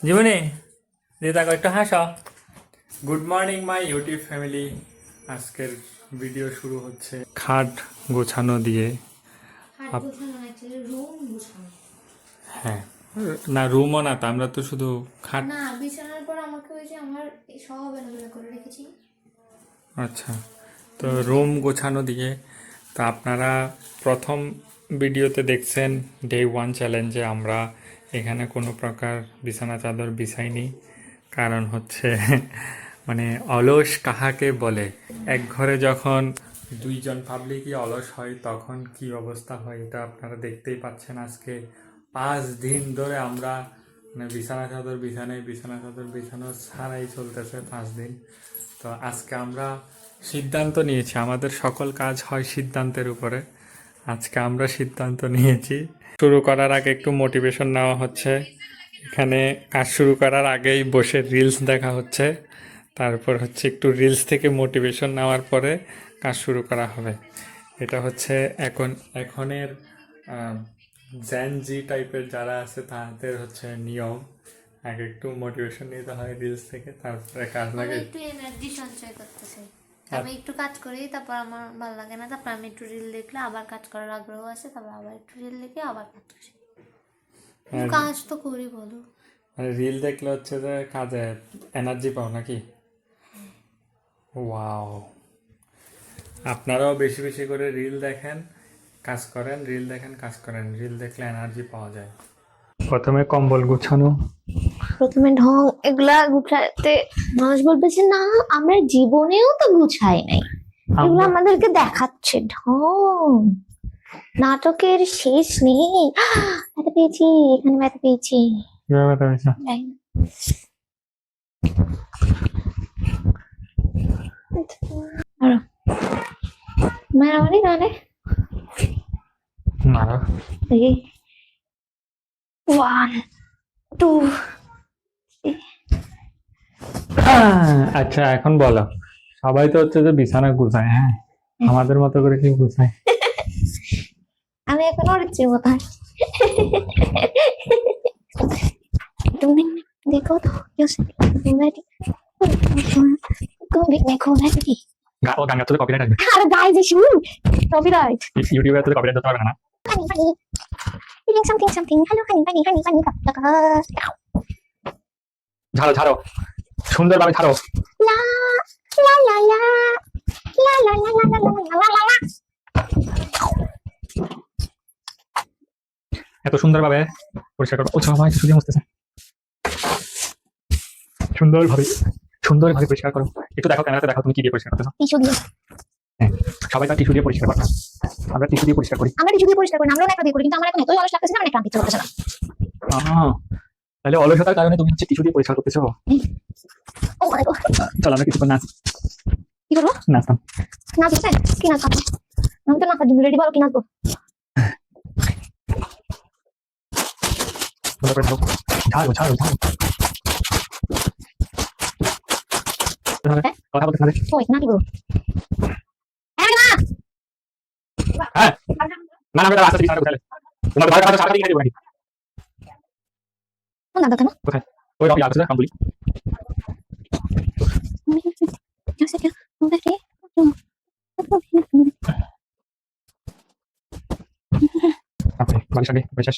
জীবনে দিদা একটু হাসো। Good morning my YouTube family. আজকের ভিডিও শুরু হচ্ছে খাট গোছানো দিয়ে। খাট গোছানো না, অ্যাকচুয়ালি রুম গোছানো। হ্যাঁ, না রুমও না তো, আমরা তো শুধু খাট। না, বিছানার পর আমাকে ওই যে আমার সব এলোমেলো করে রেখেছি। আচ্ছা, তো রুম গোছানো দিয়ে। তো আপনারা প্রথম ভিডিওতে দেখছেন ডে 1 চ্যালেঞ্জে আমরা এখানে কোনো প্রকার বিছানা চাদর বিছাইনি। কারণ হচ্ছে মানে অলস কাহাকে বলে, এক ঘরে যখন দুইজন পাবলিকই অলস হয় তখন কি অবস্থা হয় এটা আপনারা দেখতেই পাচ্ছেন। আজকে 5 দিন ধরে আমরা মানে বিছানা চাদর বিছানো ছাড়াই চলতেছে 5 দিন। তো আজকে আমরা সিদ্ধান্ত নিয়েছি, আমাদের সকল কাজ হয় সিদ্ধান্তের উপরে। আজকে আমরা সিদ্ধান্ত নিয়েছি শুরু করার আগে একটু মোটিভেশন নেওয়া হচ্ছে। এখানে কাজ শুরু করার আগেই বসে রিলস দেখা হচ্ছে, তারপর হচ্ছে একটু রিলস থেকে মোটিভেশন নেওয়ার পরে কাজ শুরু করা হবে। এটা হচ্ছে এখনের জেন জি টাইপের যারা আছে তাদের হচ্ছে নিয়ম। আগে একটু মোটিভেশন নিতে হয় রিলস থেকে, তারপরে কাজ আমি লাগে। একটু এনার্জি সঞ্চয় করতে চাই। আমি একটু কাজ করি, তারপর আমার ভালো লাগে না, তারপর আমি একটু রিল দেখলে আবার কাজ করার আগ্রহ আছে, তারপর আবার একটু রিল দেখে আবার কাজ করি। কিন্তু কাজ তো করি, বলো। রিল দেখলে হচ্ছে যে কাজে এনার্জি পাও নাকি? ওয়াও, আপনারাও বেশি বেশি করে রিল দেখেন, কাজ করেন, রিল দেখেন, কাজ করেন। রিল দেখলে এনার্জি পাওয়া যায়। প্রথমে কম্বল গুছানো। প্রথমে ঢং এগুলা গুছাতে মানুষ বলবে যে না, আমরা জীবনেও তো গুছাই নাই, এগুলো আমাদেরকে দেখাচ্ছে ঢং। নাটকের শেষ নেই। ব্যথা পেয়েছি, এখানে ব্যথা পেয়েছি। কিভাবে ব্যথা হয়েছে? জানি না। আরো মারামারি নালে মারো। দেখি 1 2। আচ্ছা, এখন বলো, সবাই তো হচ্ছে যে বিছানা গুছায়, হ্যাঁ, আমাদের মতো করে কি গুছায়? আমি এখন উঠছি কোথায়? তুমি দেখো তো তুমি দেখো না কি ও গান গাচ্ছে কপিরাইট আসবে। আর গাইজ ইস্যু কপিরাইট। ইউটিউবে তো কপিরাইট ধরতে পারবে না। Funny funny eating something something hello honey bunny honey bunny ঝাড়ো ঝাড়ো, সুন্দরভাবে ঝাড়ো। la la la la la la la la la la la la। এত সুন্দরভাবে পরিষ্কার করো। ও সবাই শুধু মুছতেছে। সুন্দরভাবে সুন্দরভাবে পরিষ্কার করো। একটু দেখো, ক্যামেরাতে দেখো তুমি কি দিয়ে পরিষ্কার করতেছো। টিস্যু দিয়ে। হ্যাঁ, সবাই তার টিস্যু দিয়ে পরিষ্কার করে। আমরা টিস্যু দিয়ে পরিষ্কার করি। আমরা টিস্যু দিয়ে পরিষ্কার করি, আমরাও একটা দিয়ে করি, কিন্তু আমার এখন এতই অলস লাগতেছে না, মানে ক্লান্তি চলতেছে না। তাহলে অলসতার কারণে তুমি হচ্ছে টিস্যু দিয়ে পরিষ্কার করতেছো। ও মাই গড। চলো আমরা কিছুক্ষণ নাচ কি করবো? নাচতাম। নাচবো স্যার? কি নাচবো? আমি তো নাচার জন্য রেডি, বলো কি নাচবো? ভালো করে ঝাড়ো ঝাড়ো ঝাড়ো ঝাড়ো। কথা বলতে হবে। ওই না কি করবো? হ্যাঁ না হ্যাঁ, না না বেটা, আস্তে বিছানা গুছালে তোমার ঘরে কাছে সারা দিন কেটে যাবে। কোন দাদা কেন? কোথায়? ওই রবি আসছে কাম বলি। আপনি বাড়ির সঙ্গে বিশেষ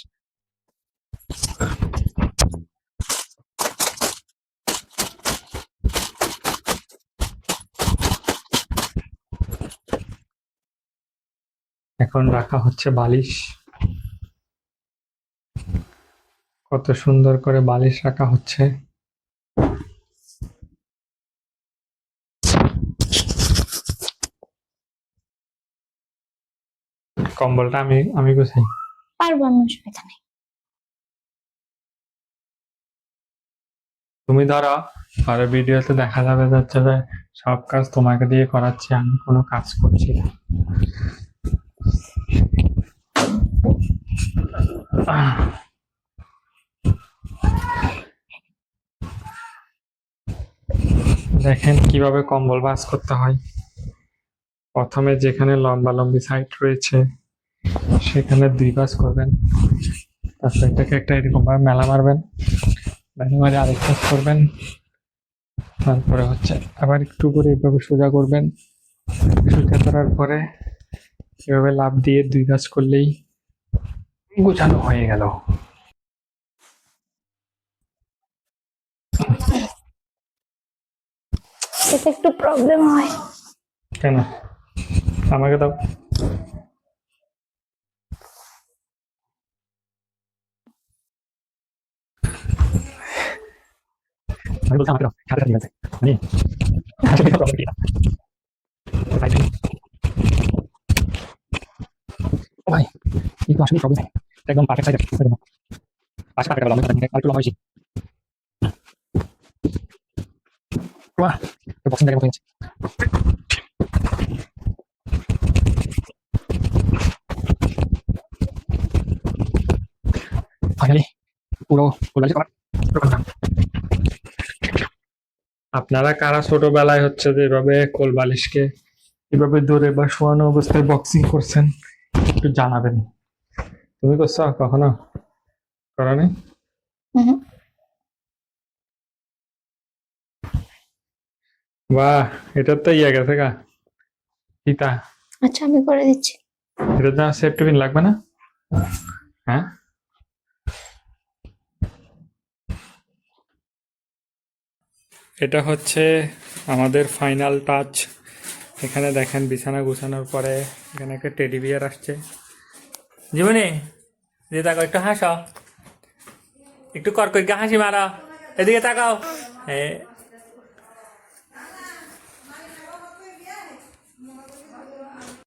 এখন রাখা হচ্ছে বালিশ। কত সুন্দর করে বালিশ রাখা হচ্ছে। কম্বলটা আমি আমি গুছাই। পারবো, আমি অসুবিধা নেই। তুমি ধরো, আর ভিডিওতে দেখা যাবে যাচ্ছে যে সব কাজ তোমাকে দিয়ে করাচ্ছি, আমি কোনো কাজ করছি না। দেখেন কিভাবে কম্বল ভাঁজ করতে হয়। প্রথমে যেখানে লম্বা লম্বি সাইড রয়েছে সেখানে 2 ভাঁজ করবেন, তারপর এটাকে একটা এরকম ভাবে মেলা মারবেন, মাঝে মাঝে আরেক কাজ করবেন, তারপরে হচ্ছে আবার একটু করে এভাবে সোজা করবেন। সোজা করার পরে এভাবে লাফ দিয়ে 2 কাজ করলেই গোছানো হয়ে গেল। এতে একটু প্রবলেম হয়। কেন? আমাকে দাও। আমি বলছি আমাকে দাও, সাথে সাথে আছে আমি আসলে প্রবলেম কি না। ও ভাই, এই তো আসলে প্রবলেম নেই, একদম পারফেক্ট সাইজ আছে। পাশে পারফেক্ট লম্বা আরেকটু লম্বা হয়েছে। বাহ, তো বক্সিং ব্যাগের মতো হয়েছে। ফাইনালি পুরো ফুলবাড়ি কভার। আপনারা কারা ছোটবেলায় হচ্ছে যে এভাবে কোল বালিশকে এভাবে ধরে বা শোয়ানো অবস্থায় বক্সিং করছেন একটু জানাবেন। তুমি করছো কখনো? করা নেই? হুম। বাহ, এটার তো ইয়ে গেছে গা ফিতা। আচ্ছা, আমি করে দিচ্ছি। এটার জন্য সেফটি পিন লাগবে না? হ্যাঁ, এটা হচ্ছে আমাদের ফাইনাল টাচ। এখানে দেখেন বিছানা গুছানোর পরে এখানে একটা টেডি বিয়ার আসছে। জীবনে যে তাকাও, একটু হাসো, একটু কর করে হাসি মারা, এদিকে তাকাও।